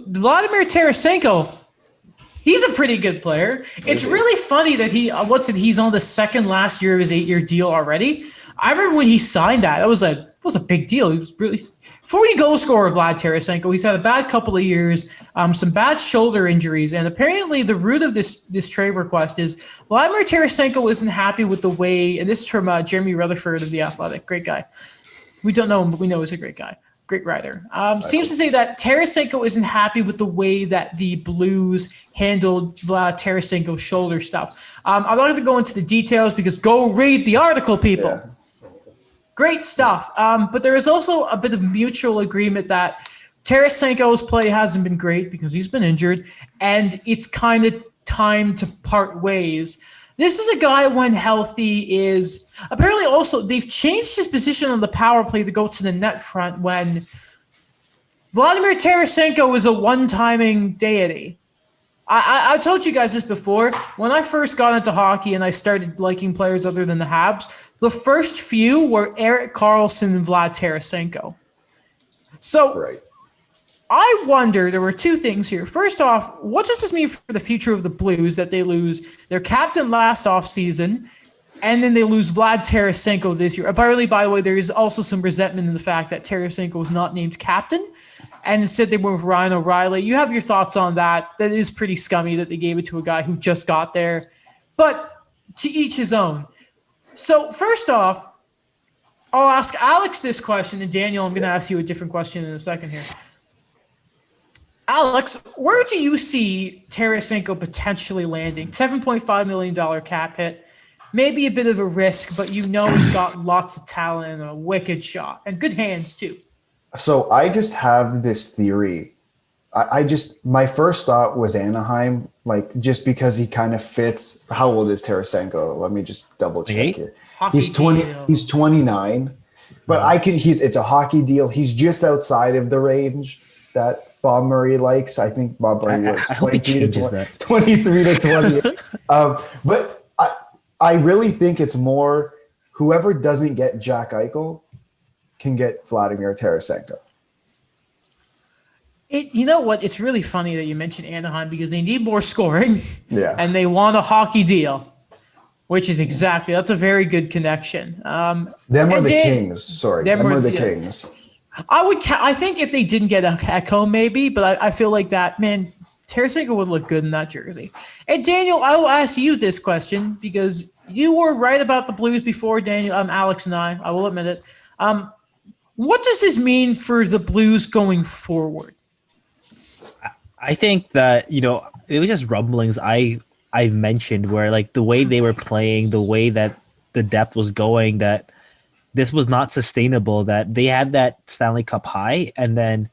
Vladimir Tarasenko, he's a pretty good player. It's really funny that he's on the second last year of his 8-year deal already. I remember when he signed that, it was a big deal. He was really 40 goal scorer, Vlad Tarasenko. He's had a bad couple of years, some bad shoulder injuries, and apparently the root of this trade request is Vladimir Tarasenko isn't happy with the way, and this is from Jeremy Rutherford of The Athletic, great guy. We don't know him, but we know he's a great guy. Great writer. Seems to say that Tarasenko isn't happy with the way that the Blues handled Vlad Tarasenko's shoulder stuff. I'm not going to go into the details because go read the article, people. Yeah. Great stuff. But there is also a bit of mutual agreement that Tarasenko's play hasn't been great because he's been injured, and it's kind of time to part ways. This is a guy when healthy is apparently also they've changed his position on the power play to go to the net front when Vladimir Tarasenko is a one-timing deity. I told you guys this before. When I first got into hockey and I started liking players other than the Habs, the first few were Erik Karlsson and Vlad Tarasenko. So right. I wonder, there were two things here. First off, what does this mean for the future of the Blues that they lose their captain last offseason and then they lose Vlad Tarasenko this year? Apparently, by the way, there is also some resentment in the fact that Tarasenko was not named captain and instead they went with Ryan O'Reilly. You have your thoughts on that. That is pretty scummy that they gave it to a guy who just got there. But to each his own. So first off, I'll ask Alex this question, and Daniel, I'm going to ask you a different question in a second here. Alex, where do you see Tarasenko potentially landing? $7.5 million cap hit. Maybe a bit of a risk, but you know he's got lots of talent and a wicked shot and good hands too. So I just have this theory. My first thought was Anaheim, like just because he kind of fits. How old is Tarasenko? Let me just double check here. He's 20. He's 29, but it's a hockey deal. He's just outside of the range that Bob Murray likes. I think Bob Murray was 23 to 28. But I really think it's more whoever doesn't get Jack Eichel can get Vladimir Tarasenko. You know what? It's really funny that you mentioned Anaheim because they need more scoring. Yeah. And they want a hockey deal, which is that's a very good connection. Them are the Kings. Sorry. Them are the Kings. I think if they didn't get a Echo, maybe, but I feel like that, man, Tarasenko would look good in that jersey. And Daniel, I will ask you this question because you were right about the Blues before, Daniel, Alex and I will admit it. What does this mean for the Blues going forward? I think that, it was just rumblings I've mentioned where like the way they were playing, the way that the depth was going, that this was not sustainable, that they had that Stanley Cup high and then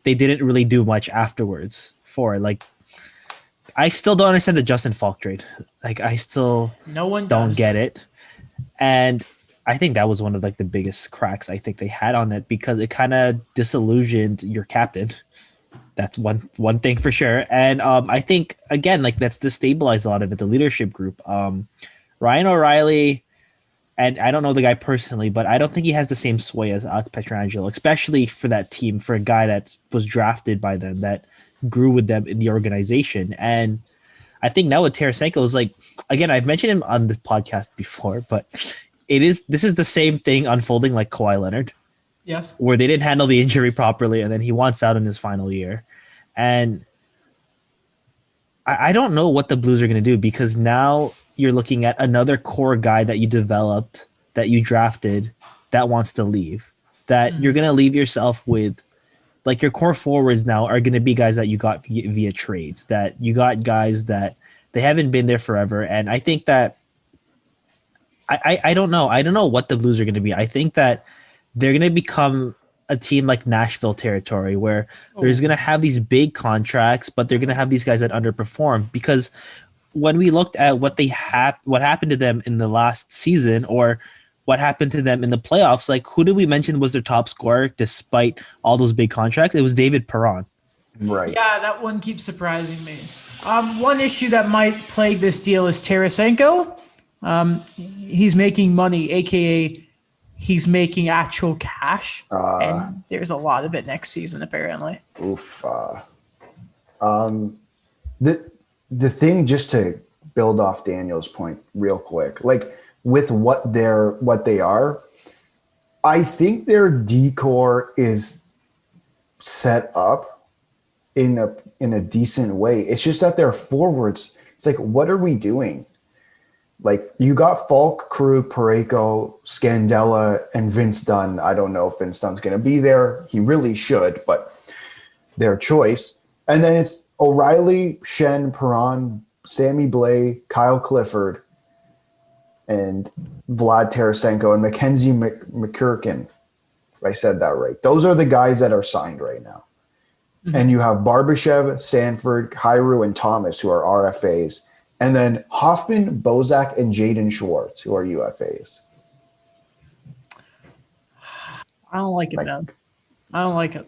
they didn't really do much afterwards for it. Like, I still don't understand the Justin Falk trade. Like, I still don't get it. And I think that was one of like the biggest cracks I think they had on it because it kind of disillusioned your captain. That's one thing for sure. And I think, again, like that's destabilized a lot of it, the leadership group. Ryan O'Reilly, and I don't know the guy personally, but I don't think he has the same sway as Alex Pietrangelo, especially for that team, for a guy that was drafted by them, that grew with them in the organization. And I think now with Tarasenko is like, again, I've mentioned him on the podcast before, but this is the same thing unfolding like Kawhi Leonard. Yes. Where they didn't handle the injury properly and then he wants out in his final year. And I don't know what the Blues are going to do because now you're looking at another core guy that you developed, that you drafted, that wants to leave. That you're going to leave yourself with, like your core forwards now are going to be guys that you got via trades, that you got guys that they haven't been there forever. And I think that I don't know. I don't know what the Blues are going to be. I think that they're going to become a team like Nashville territory where there's going to have these big contracts, but they're going to have these guys that underperform because when we looked at what happened to them in the last season or what happened to them in the playoffs, like who did we mention was their top scorer despite all those big contracts? It was David Perron. Right. Yeah, that one keeps surprising me. One issue that might plague this deal is Tarasenko. He's making money, aka he's making actual cash, and there's a lot of it next season, apparently. Oof. The thing, just to build off Daniel's point real quick, like with what they are, I think their decor is set up in a decent way. It's just that their forwards, it's like, what are we doing? Like, you got Falk, Krug, Parayko, Scandella, and Vince Dunn. I don't know if Vince Dunn's going to be there. He really should, but their choice. And then it's O'Reilly, Shen, Perron, Sammy Blais, Kyle Clifford, and Vlad Tarasenko, and Mackenzie McCurkin. If I said that right. Those are the guys that are signed right now. Mm-hmm. And you have Barbashev, Sanford, Kyrou, and Thomas, who are RFAs. And then Hoffman, Bozak, and Jaden Schwartz, who are UFAs. I don't like it, man. I don't like it.